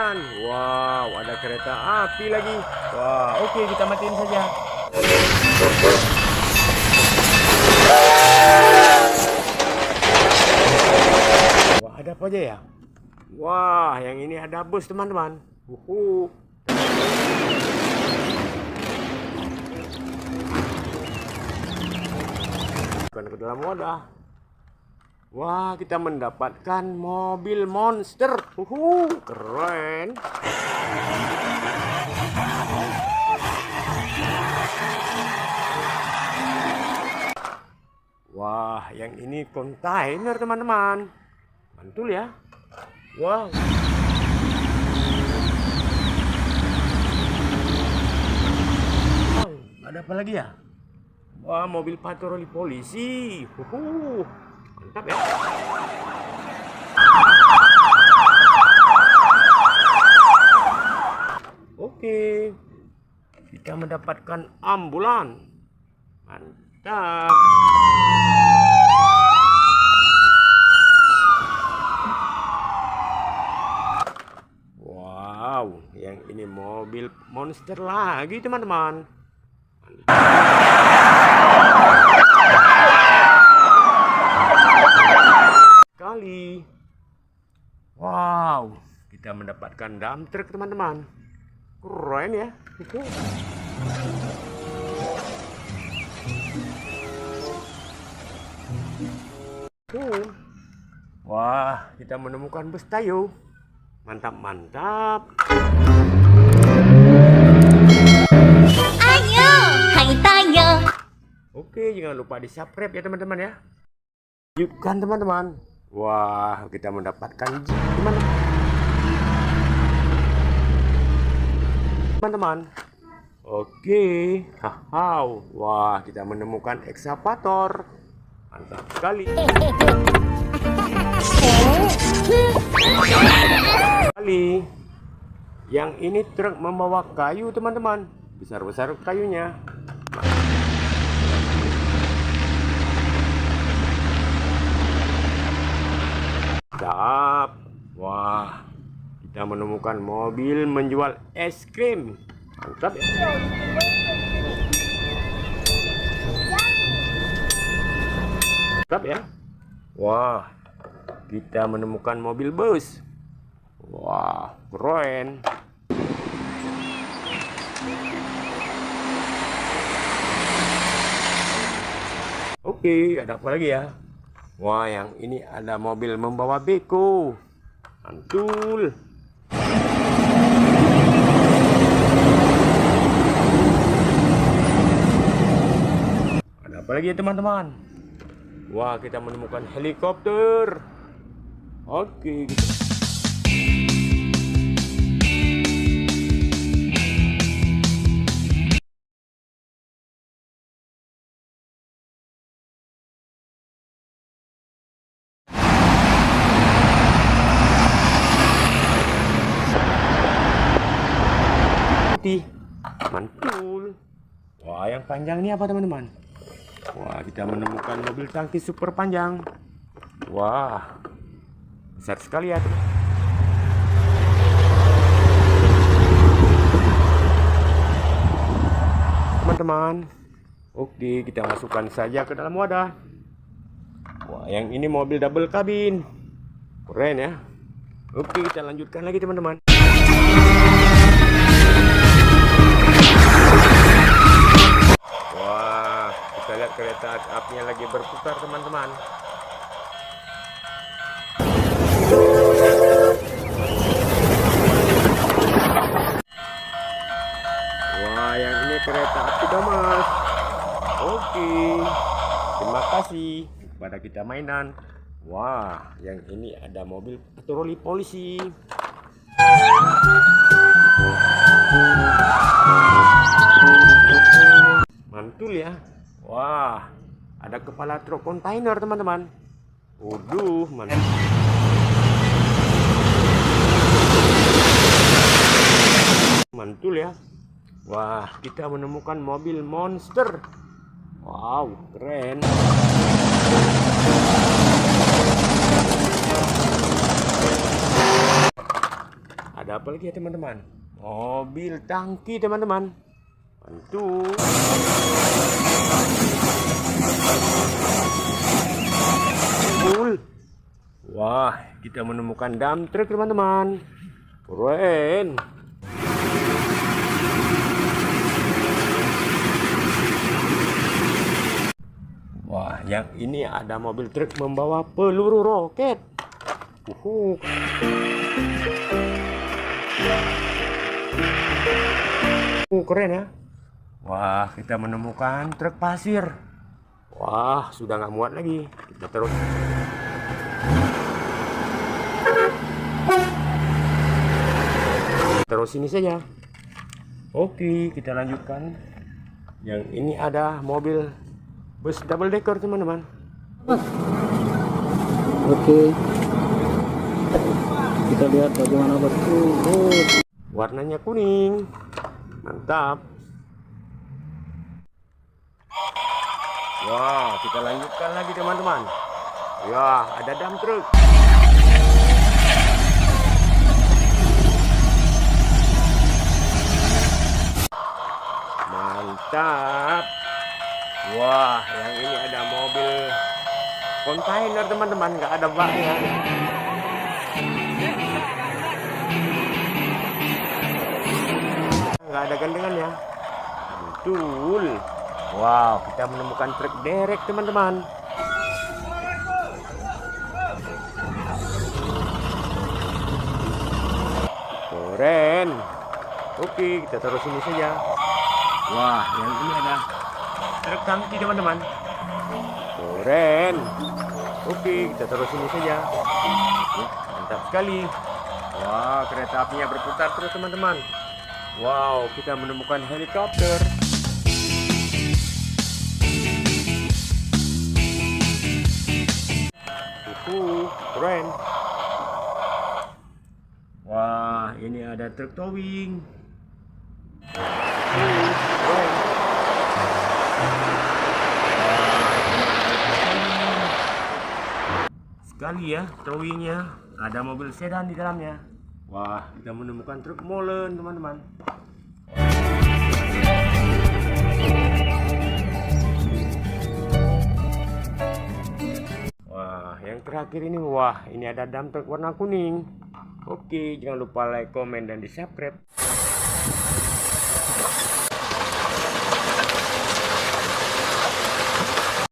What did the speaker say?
teman-teman. Wow, ada kereta api lagi. Wah, oke, kita matiin saja. Wah, ada apa aja ya? Wah, yang ini ada bus teman-teman. Bukan ke dalam wadah. Wah, kita mendapatkan mobil monster. Keren. Wah, yang ini kontainer teman-teman. Mantul ya. Wow. Wow, ada apa lagi ya? Wah, mobil patroli polisi. Mantap ya. Oke. Kita mendapatkan ambulan. Mantap. Wow, yang ini mobil monster lagi teman-teman. Kali. Wow, kita mendapatkan dump truck teman-teman. Keren ya. Wah, kita menemukan bus Tayo. Mantap. Ayo, hai Tayo. Oke, jangan lupa di subscribe ya teman-teman ya. Lanjutkan teman-teman. Wah, kita mendapatkan teman-teman. Oke, wah, kita menemukan ekskavator. Mantap sekali. Yang ini truk membawa kayu teman-teman. Besar-besar kayunya. Sedap. Wah, kita menemukan mobil menjual es krim. Mantap ya. Mantap ya. Wah, kita menemukan mobil bus. Wah, keren. Oke, ada apa lagi ya? Wah, yang ini ada mobil membawa beko. Mantul. Ada apa lagi ya teman-teman? Wah, kita menemukan helikopter. Oke. Mantul. Wah, yang panjang ini apa teman-teman? Wah, kita menemukan mobil tangki super panjang. Wah, besar sekali ya teman-teman. Oke, kita masukkan saja ke dalam wadah. Wah, yang ini mobil double kabin. Keren ya. Oke, kita lanjutkan lagi teman-teman. Wah, kita lihat kereta apinya lagi berputar teman-teman. Wah, yang ini kereta api Damas. Oke, terima kasih kepada kita mainan. Wah, yang ini ada mobil patroli polisi. Mantul ya. Wah, ada kepala truk kontainer teman-teman. Waduh, mantul. Mantul ya. Wah, kita menemukan mobil monster. Wow, keren. Ada apa lagi ya teman-teman? Mobil tangki teman-teman. Mantul. Wah, kita menemukan dump truck teman-teman. Keren. Wah, yang ini ada mobil truk membawa peluru roket. Keren ya. Wah, kita menemukan truk pasir. Wah, sudah nggak muat lagi. Kita terus ini saja. Oke, kita lanjutkan. Yang ini ada mobil bus double decker teman-teman. Oke, kita lihat bagaimana betul. Warnanya kuning, mantap. Wah, kita lanjutkan lagi teman-teman. Ya, ada dump truck. Mantap. Wah, yang ini ada mobil kontainer teman-teman, nggak ada baknya. Nggak ada gandengannya. Betul. Wow, kita menemukan truk derek teman-teman. Keren. Oke, kita terus ini saja. Wah, yang ini ada truk tangki teman-teman. Keren. Oke, kita terus ini saja. Ya, mantap sekali. Wah, kereta apinya berputar terus teman-teman. Wow, kita menemukan helikopter. Keren. Wah, ini ada truk towing. Keren. Sekali ya towingnya. Ada mobil sedan di dalamnya. Wah, kita menemukan truk molen teman-teman. Yang terakhir ini, wah, ini ada dump truck warna kuning. Oke, jangan lupa like, komen, dan di subscribe.